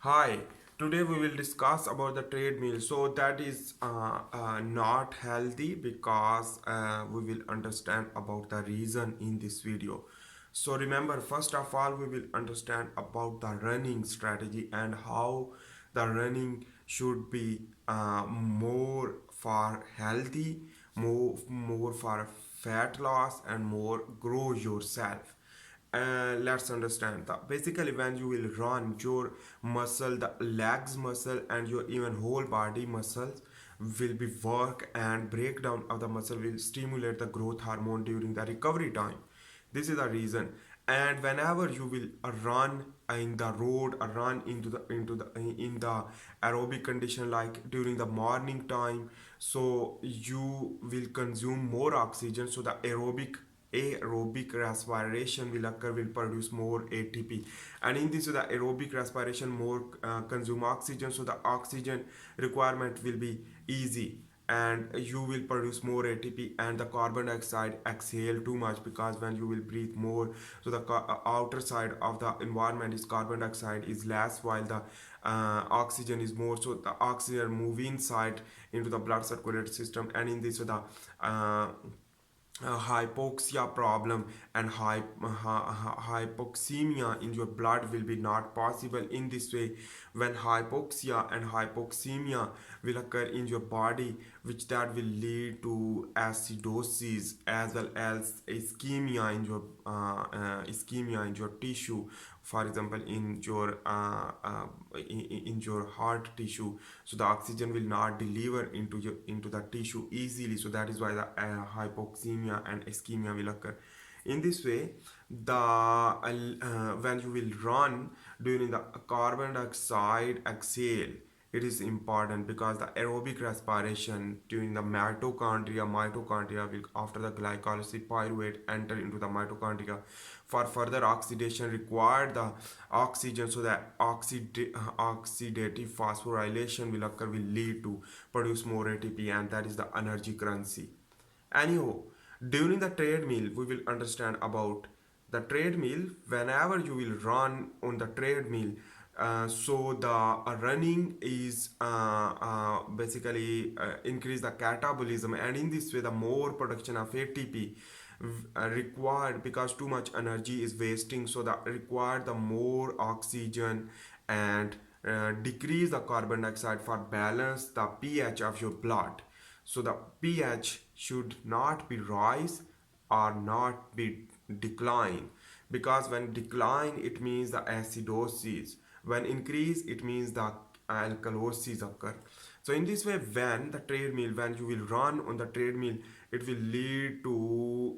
Hi, today we will discuss about the treadmill. So that is not healthy because we will understand about the reason in this video. So remember, first of all, we will understand about the running strategy and how the running should be more for healthy, more for fat loss, and more grow yourself. Let's understand that basically when you will run your muscle, the legs muscle and your even whole body muscles will be work, and breakdown of the muscle will stimulate the growth hormone during the recovery time. This is the reason. And whenever you will run in the road or run into the in the aerobic condition, like during the morning time, so you will consume more oxygen, so the aerobic respiration will occur, will produce more ATP. And in this, the aerobic respiration more consume oxygen, so the oxygen requirement will be easy, and you will produce more ATP, and the carbon dioxide exhale too much, because when you will breathe more, so the outer side of the environment is carbon dioxide is less, while the oxygen is more, so the oxygen move inside into the blood circulatory system. And in this, so the hypoxia problem and hypoxemia in your blood will be not possible. In this way, when hypoxia and hypoxemia will occur in your body, which that will lead to acidosis as well as ischemia in your tissue. For example, in your heart tissue, so the oxygen will not deliver into the tissue easily, so that is why the hypoxemia and ischemia will occur. In this way, when you will run during the carbon dioxide exhale, it is important, because the aerobic respiration during the mitochondria will, after the glycolysis, pyruvate enter into the mitochondria for further oxidation, require the oxygen, so that oxidative phosphorylation will occur, will lead to produce more ATP, and that is the energy currency. Anyhow, during the treadmill, we will understand about the treadmill. Whenever you will run on the treadmill, so the running is basically increase the catabolism, and in this way, the more production of ATP required, because too much energy is wasting, so that require the more oxygen, and decrease the carbon dioxide for balance the pH of your blood. So the pH should not be rise or not be decline, because when decline it means the acidosis, when increase it means the alkalosis occur. So in this way, when you will run on the treadmill, it will lead to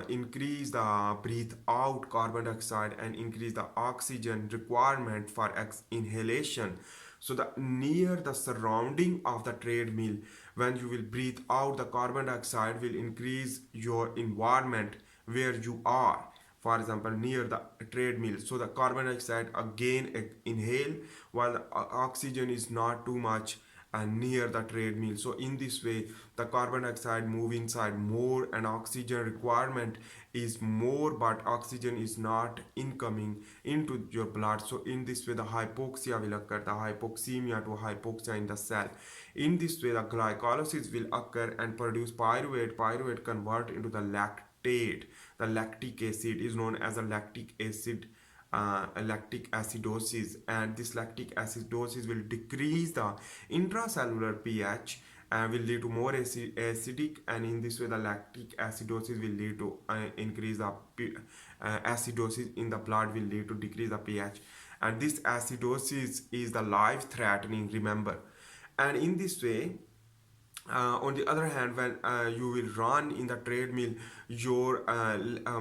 increase the breathe out carbon dioxide and increase the oxygen requirement for inhalation. So the near the surrounding of the treadmill, when you will breathe out, the carbon dioxide will increase your environment where you are. For example, near the treadmill, so the carbon dioxide again inhale, while the oxygen is not too much near the treadmill. So in this way, the carbon dioxide move inside more, and oxygen requirement is more, but oxygen is not incoming into your blood. So in this way, the hypoxia will occur, the hypoxemia to hypoxia in the cell. In this way, the glycolysis will occur and produce pyruvate convert into the lactate. The lactic acid is known as a lactic acidosis, and this lactic acidosis will decrease the intracellular pH and will lead to more acidic, and in this way the lactic acidosis will lead to increase the acidosis in the blood, will lead to decrease the pH, and this acidosis is the life threatening, remember. And in this way, on the other hand, when you will run in the treadmill, your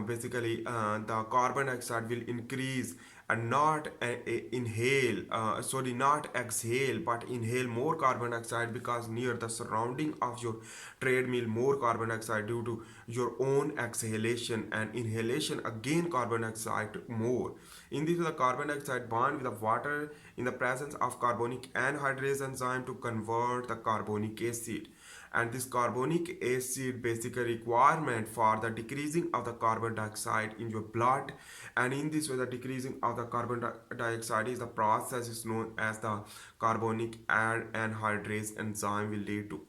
basically the carbon dioxide will increase, and not inhale, sorry, not exhale, but inhale more carbon dioxide, because near the surrounding of your treadmill more carbon dioxide due to your own exhalation, and inhalation again carbon dioxide more. In this, the carbon dioxide bond with the water in the presence of carbonic anhydrase enzyme to convert the carbonic acid. and this carbonic acid basically requirement for the decreasing of the carbon dioxide in your blood. And in this way, the decreasing of the carbon dioxide is the process is known as the carbonic anhydrase enzyme will lead to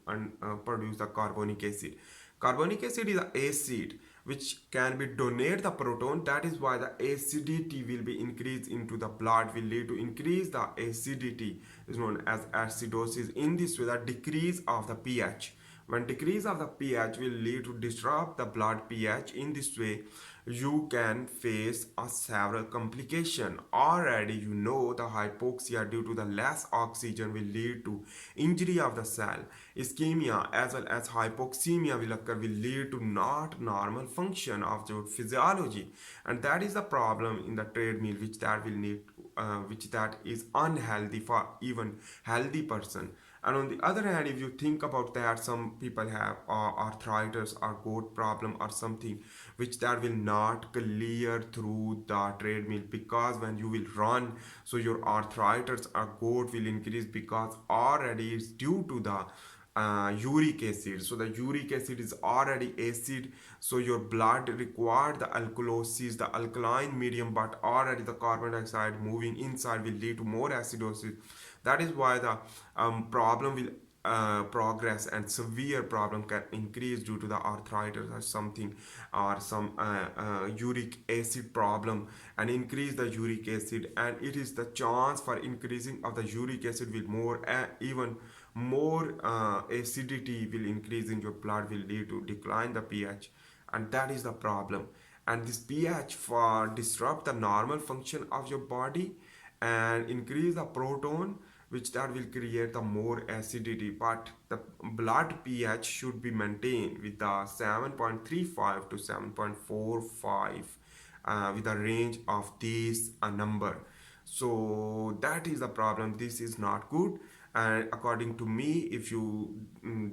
produce the carbonic acid. Carbonic acid is an acid which can be donate the proton. That is why the acidity will be increased into the blood, will lead to increase the acidity, is known as acidosis. In this way, the decrease of the pH, when decrease of the pH will lead to disrupt the blood pH. In this way, you can face a several complication. Already you know the hypoxia due to the less oxygen will lead to injury of the cell. Ischemia as well as hypoxemia will occur, will lead to not normal function of your physiology, and that is the problem in the treadmill, which that will need which that is unhealthy for even healthy person. And on the other hand, if you think about that, some people have arthritis or gout problem or something which that will not clear through the treadmill, because when you will run, so your arthritis or gout will increase, because already it's due to the uric acid. So the uric acid is already acid, so your blood required the alkalosis, the alkaline medium, but already the carbon dioxide moving inside will lead to more acidosis. That is why the problem will progress, and severe problem can increase due to the arthritis or something, or some uric acid problem, and increase the uric acid, and it is the chance for increasing of the uric acid will more even more acidity will increase in your blood, will lead to decline the pH, and that is the problem. And this pH for disrupt the normal function of your body and increase the proton, which that will create the more acidity. But the blood pH should be maintained with the 7.35 to 7.45, with a range of this number. So that is the problem. This is not good, and according to me, if you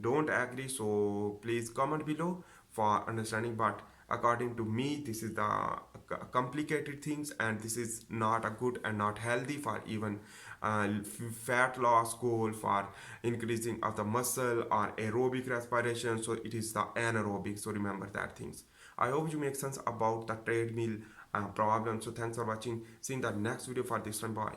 don't agree, so please comment below for understanding. But according to me, this is the complicated things, and this is not a good and not healthy for even fat loss goal, for increasing of the muscle or aerobic respiration. So it is the anaerobic, so remember that things. I hope you make sense about the treadmill problem. So thanks for watching. See you in the next video for this one. Bye.